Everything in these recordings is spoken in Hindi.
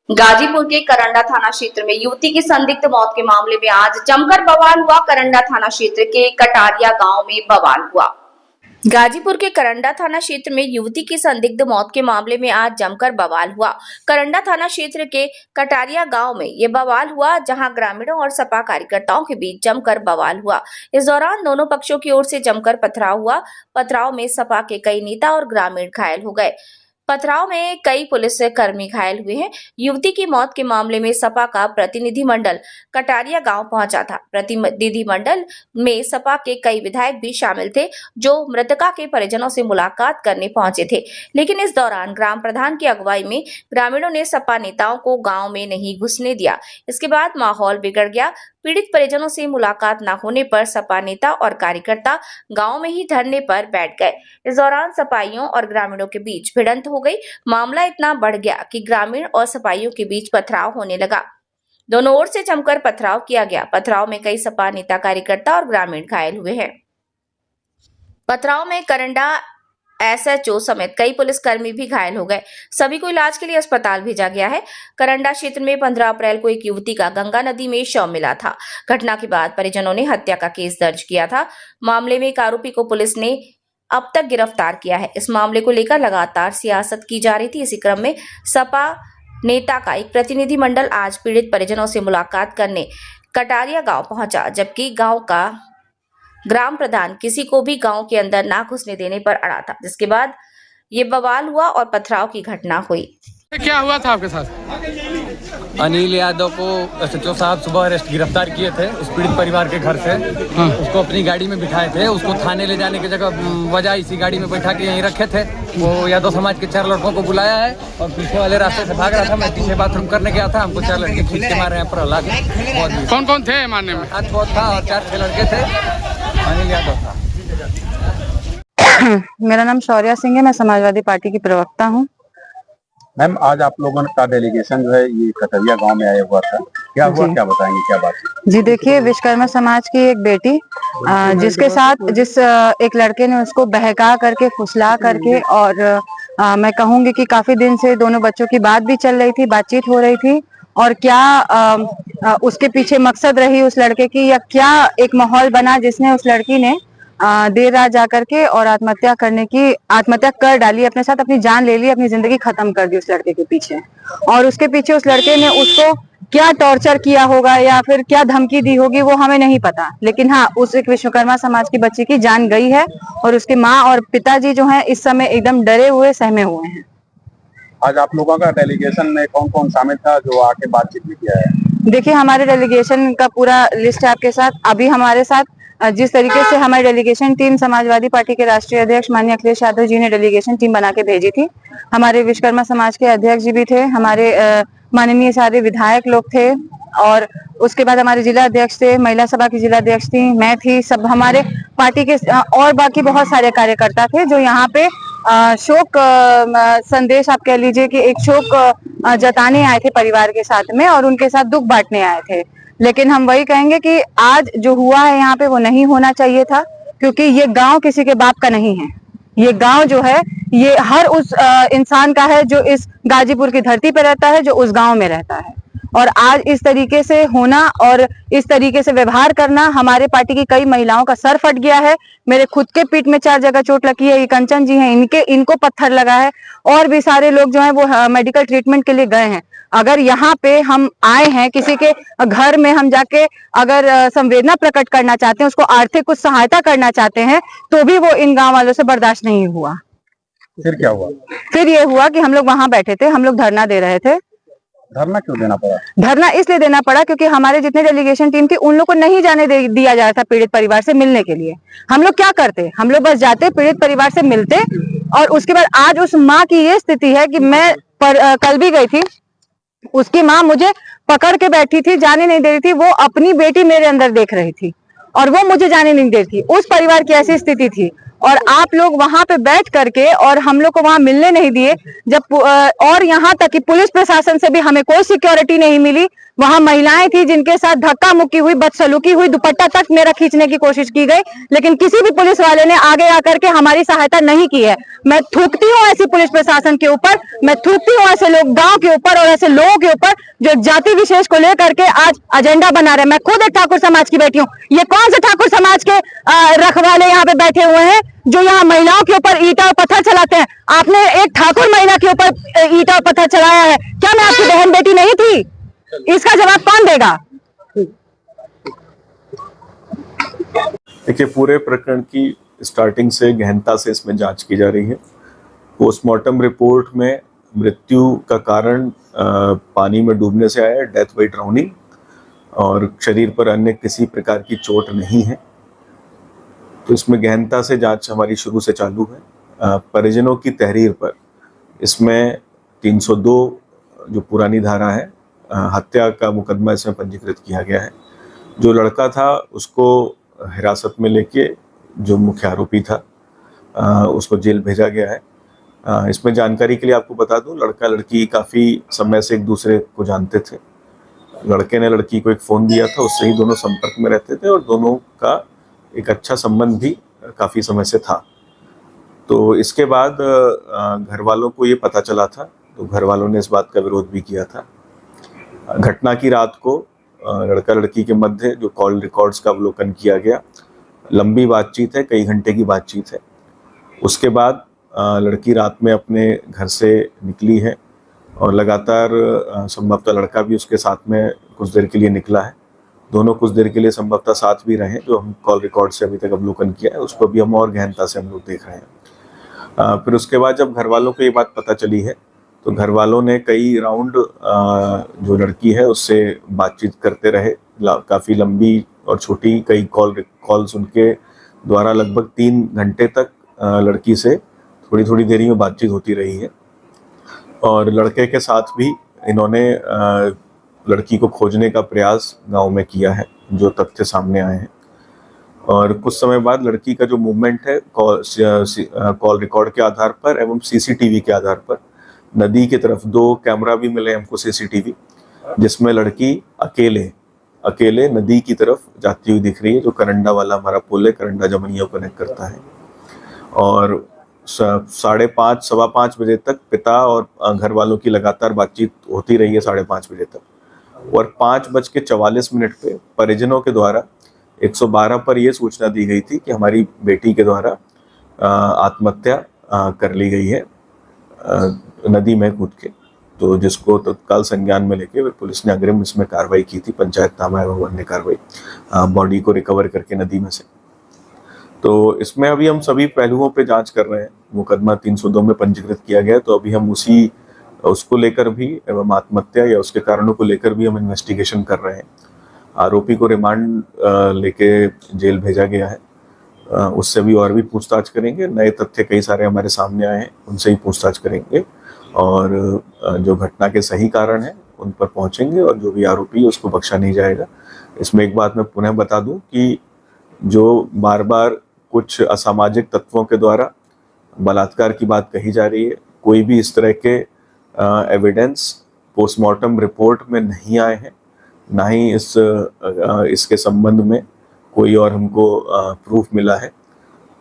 गाजीपुर के करंडा थाना क्षेत्र में युवती की संदिग्ध मौत के मामले में आज जमकर बवाल हुआ। करंडा थाना क्षेत्र के कटारिया गांव में बवाल हुआ। गाजीपुर के करंडा थाना क्षेत्र में युवती की संदिग्ध मौत के मामले में आज जमकर बवाल हुआ। करंडा थाना क्षेत्र के कटारिया गांव में ये बवाल हुआ, जहां ग्रामीणों और सपा कार्यकर्ताओं के बीच जमकर बवाल हुआ। इस दौरान दोनों पक्षों की ओर से जमकर पथराव हुआ। पथराव में सपा के कई नेता और ग्रामीण घायल हो गए। पथराव में कई पुलिस कर्मी घायल हुए हैं। युवती की मौत के मामले में सपा का प्रतिनिधिमंडल कटारिया गांव पहुंचा था। प्रतिनिधिमंडल में सपा के कई विधायक भी शामिल थे, जो मृतका के परिजनों से मुलाकात करने पहुंचे थे। लेकिन इस दौरान ग्राम प्रधान की अगुवाई में ग्रामीणों ने सपा नेताओं को गांव में नहीं घुसने दिया। इसके बाद माहौल बिगड़ गया। पीड़ित परिजनों से मुलाकात न होने पर सपा नेता और कार्यकर्ता गांव में ही धरने पर बैठ गए। इस दौरान सपाइयों और ग्रामीणों के बीच भिड़ंत हो गई। मामला इतना बढ़ गया कि ग्रामीण और सपाइयों के बीच पथराव होने लगा। दोनों ओर से जमकर पथराव किया गया। पथराव में कई सपा नेता, कार्यकर्ता और ग्रामीण घायल हुए हैं। पथराव में करंडा एसएचओ समेत कई पुलिसकर्मी भी घायल हो गए। सभी को इलाज के लिए अस्पताल भेजा गया है। करंडा क्षेत्र में 15 अप्रैल को एक युवती का गंगा नदी में शव मिला था। घटना के बाद परिजनों ने हत्या का केस दर्ज किया था। मामले में एक आरोपी को पुलिस ने अब तक गिरफ्तार किया है। इस मामले को लेकर लगातार सियासत की जा रही थी। इसी क्रम में सपा नेता का एक प्रतिनिधिमंडल आज पीड़ित परिजनों से मुलाकात करने कटारिया गांव पहुंचा, जबकि गांव का ग्राम प्रधान किसी को भी गांव के अंदर ना घुसने देने पर अड़ा था, जिसके बाद ये बवाल हुआ और पथराव की घटना हुई। क्या हुआ था आपके साथ? अनिल यादव को एसएचओ साहब सुबह गिरफ्तार किए थे उस पीड़ित परिवार के घर से। उसको अपनी गाड़ी में बिठाए थे। उसको थाने ले जाने की जगह वजह इसी गाड़ी में बैठा के यहीं रखे थे। वो यादव समाज के 4 लड़कों को बुलाया है और पीछे वाले रास्ते से भाग रहा था। मैं पीछे बाथरूम करने गया था। हमको 4 लड़के खींच के मारे हैं पर हला के। कौन कौन थे मारने में? हाथ बहुत था और 4-6 लड़के थे। अनिल यादव था। मेरा नाम शौर्या सिंह है। मैं समाजवादी पार्टी की प्रवक्ता हूँ। मैम, आज आप लोगों का डेलीगेशन जो है ये कटरिया गांव में आया हुआ था। क्या हुआ, क्या बताएंगे, क्या बात है? जी देखिए, विश्वकर्मा समाज की एक बेटी जिसके साथ एक लड़के ने उसको बहका करके, फुसला करके और मैं कहूंगी कि काफी दिन से दोनों बच्चों की बात भी चल रही थी, बातचीत हो रही थी। और क्या उसके पीछे मकसद रही उस लड़के की, या क्या एक माहौल बना जिसने उस लड़की ने देर रात जाकर के और आत्महत्या कर डाली, अपने साथ अपनी जान ले ली, अपनी जिंदगी खत्म कर दी उस लड़के के पीछे। और उसके पीछे उस लड़के ने उसको क्या टॉर्चर किया होगा या फिर क्या धमकी दी होगी वो हमें नहीं पता। लेकिन हाँ, उस एक विश्वकर्मा समाज की बच्ची की जान गई है और उसके माँ और पिताजी जो हैं इस समय एकदम डरे हुए, सहमे हुए हैं। आज आप लोगों का डेलीगेशन में कौन कौन शामिल था जो आके बातचीत भी किया है? देखिए, हमारे डेलीगेशन का पूरा लिस्ट है आपके साथ। अभी हमारे साथ जिस तरीके से हमारी डेलीगेशन टीम समाजवादी पार्टी के राष्ट्रीय अध्यक्ष माननीय अखिलेश यादव जी ने डेलीगेशन टीम बना के भेजी थी। हमारे विश्वकर्मा समाज के अध्यक्ष जी भी थे, हमारे माननीय सारे विधायक लोग थे और उसके बाद हमारे जिला अध्यक्ष थे, महिला सभा की जिला अध्यक्ष थी, मैं थी, सब हमारे पार्टी के और बाकी बहुत सारे कार्यकर्ता थे जो यहाँ पे शोक संदेश आप कह लीजिए कि एक शोक जताने आए थे परिवार के साथ में और उनके साथ दुख बांटने आए थे। लेकिन हम वही कहेंगे कि आज जो हुआ है यहाँ पे वो नहीं होना चाहिए था, क्योंकि ये गांव किसी के बाप का नहीं है। ये गांव जो है ये हर उस इंसान का है जो इस गाजीपुर की धरती पे रहता है, जो उस गांव में रहता है। और आज इस तरीके से होना और इस तरीके से व्यवहार करना, हमारे पार्टी की कई महिलाओं का सर फट गया है। मेरे खुद के पीठ में 4 जगह चोट लगी है। ये कंचन जी हैं, इनको पत्थर लगा है और भी सारे लोग जो हैं वो मेडिकल ट्रीटमेंट के लिए गए हैं। अगर यहाँ पे हम आए हैं, किसी के घर में हम जाके अगर संवेदना प्रकट करना चाहते हैं, उसको आर्थिक कुछ सहायता करना चाहते हैं, तो भी वो इन गांव वालों से बर्दाश्त नहीं हुआ। फिर क्या हुआ? फिर ये हुआ कि हम लोग वहां बैठे थे, हम लोग धरना दे रहे थे। धरना क्यों देना पड़ा? धरना इसलिए देना पड़ा क्योंकि हमारे जितने डेलीगेशन टीम थी उन लोग को नहीं जाने दिया जा रहा था पीड़ित परिवार से मिलने के लिए। हम लोग क्या करते, हम लोग बस जाते, पीड़ित परिवार से मिलते। और उसके बाद आज उस माँ की ये स्थिति है कि मैं कल भी गई थी, उसकी माँ मुझे पकड़ के बैठी थी, जाने नहीं दे रही थी। वो अपनी बेटी मेरे अंदर देख रही थी और वो मुझे जाने नहीं दे रही थी। उस परिवार की ऐसी स्थिति थी और आप लोग वहां पे बैठ करके और हम लोग को वहां मिलने नहीं दिए। जब और यहाँ तक कि पुलिस प्रशासन से भी हमें कोई सिक्योरिटी नहीं मिली। वहां महिलाएं थी जिनके साथ धक्का मुक्की हुई, बदसलूकी हुई, दुपट्टा तक मेरा खींचने की कोशिश की गई, लेकिन किसी भी पुलिस वाले ने आगे आकर के हमारी सहायता नहीं की है। मैं थूकती हूँ ऐसी पुलिस प्रशासन के ऊपर, मैं थूकती हूँ ऐसे लोग गांव के ऊपर और ऐसे लोगों के ऊपर जो जाति विशेष को लेकर के आज एजेंडा बना रहे हैं। मैं खुद एक ठाकुर समाज की बेटी हूँ। ये कौन से ठाकुर समाज के रखवाले यहाँ पे बैठे हुए हैं जो यहाँ महिलाओं के ऊपर ईंटा और पत्थर चलाते हैं? आपने एक ठाकुर महिला के ऊपर ईंटा और पत्थर चलाया है, क्या मैं आपकी बहन बेटी नहीं थी? इसका जवाब कौन देगा? देखिए, पूरे प्रकरण की स्टार्टिंग से गहनता से इसमें जांच की जा रही है। पोस्टमार्टम रिपोर्ट में मृत्यु का कारण पानी में डूबने से आया है, डेथ बाय ड्राउनिंग, और शरीर पर अन्य किसी प्रकार की चोट नहीं है। तो इसमें गहनता से जांच हमारी शुरू से चालू है। परिजनों की तहरीर पर इसमें 302 जो पुरानी धारा है, हत्या का मुकदमा इसमें पंजीकृत किया गया है। जो लड़का था उसको हिरासत में लेके जो मुख्य आरोपी था उसको जेल भेजा गया है। इसमें जानकारी के लिए आपको बता दूं, लड़का लड़की काफ़ी समय से एक दूसरे को जानते थे। लड़के ने लड़की को एक फ़ोन दिया था, उससे ही दोनों संपर्क में रहते थे और दोनों का एक अच्छा संबंध भी काफ़ी समय से था। तो इसके बाद घर वालों को ये पता चला था, तो घर वालों ने इस बात का विरोध भी किया था। घटना की रात को लड़का लड़की के मध्य जो कॉल रिकॉर्ड्स का अवलोकन किया गया, लंबी बातचीत है, कई घंटे की बातचीत है। उसके बाद लड़की रात में अपने घर से निकली है और लगातार संभवतः लड़का भी उसके साथ में कुछ देर के लिए निकला है। दोनों कुछ देर के लिए संभवतः साथ भी रहे, जो हम कॉल रिकॉर्ड से अभी तक अवलोकन किया है, उसको भी हम और गहनता से हम लोग देख रहे हैं। फिर उसके बाद जब घर वालों को ये बात पता चली है तो घर वालों ने कई राउंड जो लड़की है उससे बातचीत करते रहे, काफ़ी लंबी और छोटी कई कॉल्स उनके द्वारा लगभग 3 घंटे तक लड़की से थोड़ी थोड़ी देरी में बातचीत होती रही है। और लड़के के साथ भी इन्होंने लड़की को खोजने का प्रयास गांव में किया है, जो तथ्य सामने आए हैं। और कुछ समय बाद लड़की का जो मूवमेंट है कॉल रिकॉर्ड के आधार पर एवं सीसीटीवी के आधार पर, नदी की तरफ 2 कैमरा भी मिले हमको सीसीटीवी, जिसमें लड़की अकेले नदी की तरफ जाती हुई दिख रही है, जो करंडा वाला हमारा पुल है, करंडा जमनिया को कनेक्ट करता है। और 5:30 सवा 5 बजे तक पिता और घर वालों की लगातार बातचीत होती रही है 5:30 बजे तक। और 5:44 पे परिजनों के द्वारा 112 पर यह सूचना दी गई थी कि हमारी बेटी के द्वारा आत्महत्या कर ली गई है नदी में कूद के। तो जिसको तत्काल संज्ञान में लेके पुलिस ने अग्रिम इसमें कार्रवाई की थी, पंचायतनामा एवं अन्य कार्रवाई, बॉडी को रिकवर करके नदी में से। तो इसमें अभी हम सभी पहलुओं पे जांच कर रहे हैं। मुकदमा 302 में पंजीकृत किया गया है, तो अभी हम उसको लेकर भी एवं आत्महत्या या उसके कारणों को लेकर भी हम इन्वेस्टिगेशन कर रहे हैं। आरोपी को रिमांड लेके जेल भेजा गया है, उससे भी और भी पूछताछ करेंगे। नए तथ्य कई सारे हमारे सामने आए हैं, उनसे ही पूछताछ करेंगे और जो घटना के सही कारण हैं उन पर पहुंचेंगे और जो भी आरोपी है उसको बख्शा नहीं जाएगा। इसमें एक बात मैं पुनः बता दूं कि जो बार बार कुछ असामाजिक तत्वों के द्वारा बलात्कार की बात कही जा रही है, कोई भी इस तरह के एविडेंस पोस्टमार्टम रिपोर्ट में नहीं आए हैं, ना ही इसके संबंध में कोई और हमको प्रूफ मिला है।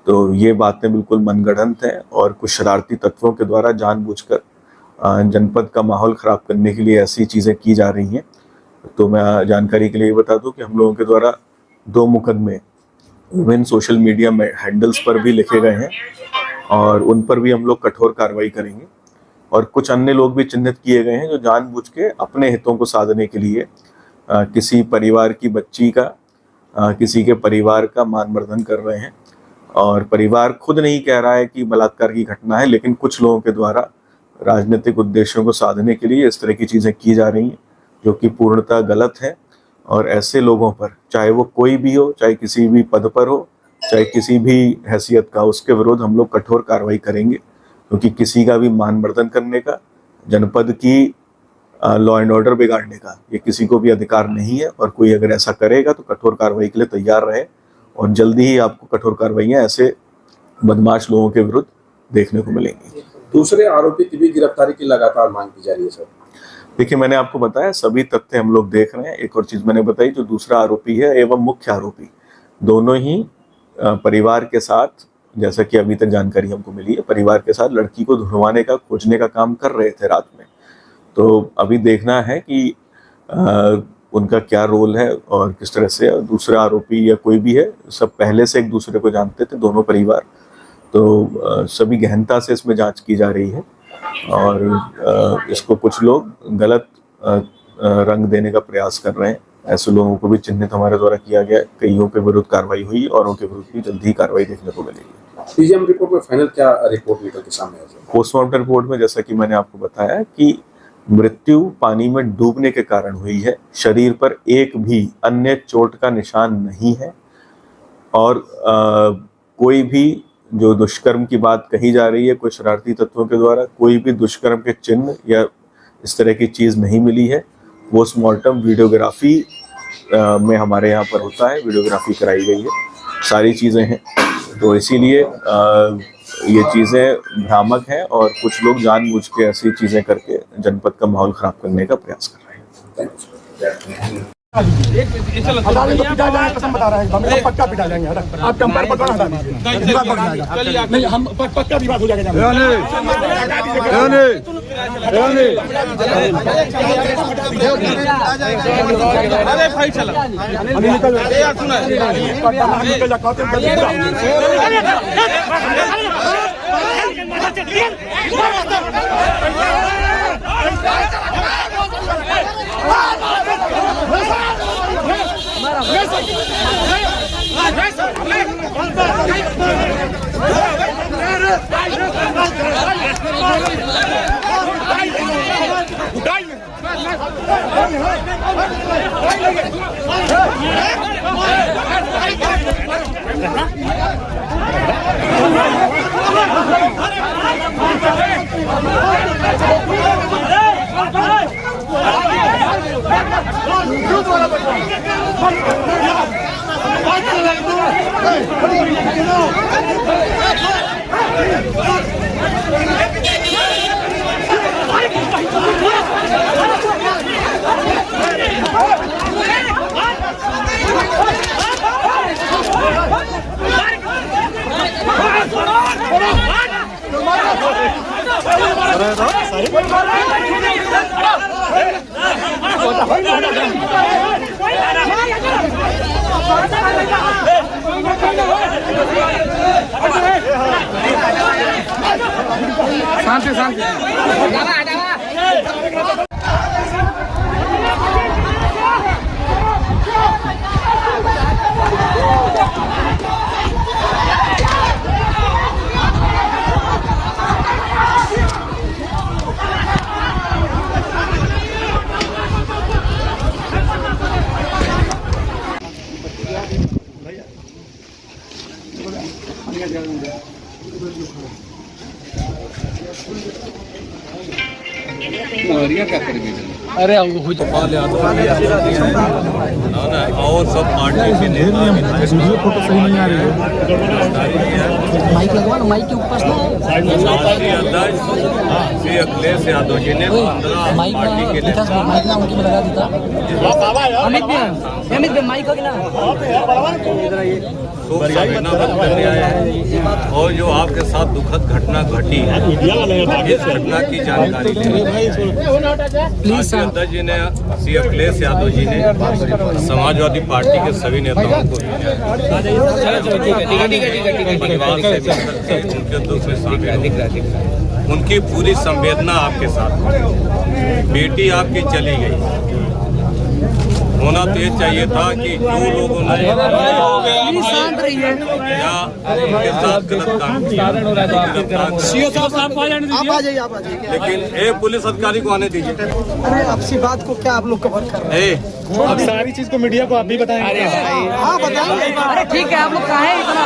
तो ये बातें बिल्कुल मनगढ़ंत हैं और कुछ शरारती तत्वों के द्वारा जानबूझकर जनपद का माहौल ख़राब करने के लिए ऐसी चीज़ें की जा रही हैं। तो मैं जानकारी के लिए बता दूं कि हम लोगों के द्वारा 2 मुकदमे विभिन्न सोशल मीडिया में हैंडल्स पर भी लिखे गए हैं और उन पर भी हम लोग कठोर कार्रवाई करेंगे। और कुछ अन्य लोग भी चिन्हित किए गए हैं जो जानबूझ के अपने हितों को साधने के लिए किसी परिवार की बच्ची का, किसी के परिवार का मानमर्दन कर रहे हैं। और परिवार खुद नहीं कह रहा है कि बलात्कार की घटना है, लेकिन कुछ लोगों के द्वारा राजनीतिक उद्देश्यों को साधने के लिए इस तरह की चीज़ें की जा रही हैं, जो कि पूर्णतः गलत है। और ऐसे लोगों पर, चाहे वो कोई भी हो, चाहे किसी भी पद पर हो, चाहे किसी भी हैसियत का, उसके विरोध हम लोग कठोर कार्रवाई करेंगे। क्योंकि किसी का भी मानमर्दन करने का, जनपद की लॉ एंड ऑर्डर बिगाड़ने का ये किसी को भी अधिकार नहीं है। और कोई अगर ऐसा करेगा तो कठोर कार्रवाई के लिए तैयार रहे और जल्दी ही आपको कठोर कार्रवाइयाँ ऐसे बदमाश लोगों के विरुद्ध देखने को मिलेंगी। दूसरे आरोपी की भी गिरफ्तारी की लगातार मांग की जा रही है सर। देखिए, मैंने आपको बताया सभी तथ्य हम लोग देख रहे हैं। एक और चीज मैंने बताई, जो दूसरा आरोपी है एवं मुख्य आरोपी दोनों ही परिवार के साथ, जैसा कि अभी तक जानकारी हमको मिली है, परिवार के साथ लड़की को ढूंढवाने का, खोजने का काम कर रहे थे रात में। तो अभी देखना है कि उनका क्या रोल है और किस तरह से दूसरा आरोपी या कोई भी है, सब पहले से एक दूसरे को जानते थे दोनों परिवार। तो सभी गहनता से इसमें जांच की जा रही है और इसको कुछ लोग गलत रंग देने का प्रयास कर रहे हैं। ऐसे लोगों को भी चिन्हित हमारे द्वारा किया गया, कईयों के विरुद्ध कार्रवाई हुई, औरों के विरुद्ध भी जल्द ही कार्रवाई देखने को मिलेगी। पीजीएम रिपोर्ट में फाइनल क्या रिपोर्ट निकल के सामने है? पोस्टमार्टम रिपोर्ट में जैसा कि मैंने आपको बताया कि मृत्यु पानी में डूबने के कारण हुई है, शरीर पर एक भी अन्य चोट का निशान नहीं है और कोई भी जो दुष्कर्म की बात कही जा रही है कोई शरारती तत्वों के द्वारा, कोई भी दुष्कर्म के चिन्ह या इस तरह की चीज़ नहीं मिली है। पोस्टमार्टम वीडियोग्राफी में हमारे यहाँ पर होता है, वीडियोग्राफी कराई गई है, सारी चीज़ें हैं। तो इसीलिए ये चीज़ें भ्रामक हैं और कुछ लोग जानबूझ के ऐसी चीज़ें करके जनपद का माहौल खराब करने का प्रयास कर रहे हैं। कसम बता रहा है, हम पक्का पिटा जाएंगे। आप कंपेयर पकड़ हटा दीजिए, विवाद बढ़ जाएगा। नहीं, हम पक्का विवाद हो जाएगा। अरे भाई चला निकल शांति शांति। अरे वो और सब पार्टी के नेता फोटो सही नहीं आ रही है। माइक लगवा लो, माइक के ऊपर श्री अखिलेश यादव जी ने 15 माइक पार्टी के नेता माइक ना उनकी में लगा देता। अमित भी माइक होगी ना, शोक संवेदना व्यक्त करने आए हैं और जो आपके साथ दुखद घटना घटी है इस घटना की जानकारी प्लीज अध्यक्ष जी ने श्री अखिलेश यादव जी ने समाजवादी पार्टी के सभी नेताओं को परिवार से उनके दुख में शामिल, उनकी पूरी संवेदना आपके साथ। बेटी आपकी चली गई, होना तो ये चाहिए था कि जो लोगों ने या उनके साथ गलत काम किया, लेकिन ए पुलिस अधिकारी को आने दीजिए। अरे आपसी बात को क्या आप लोग कवर कर रहे हैं? अब सारी चीज को मीडिया को आप भी बताएंगे। हाँ बताएंगे। अरे ठीक है, आप लोग कहाँ हैं इतना?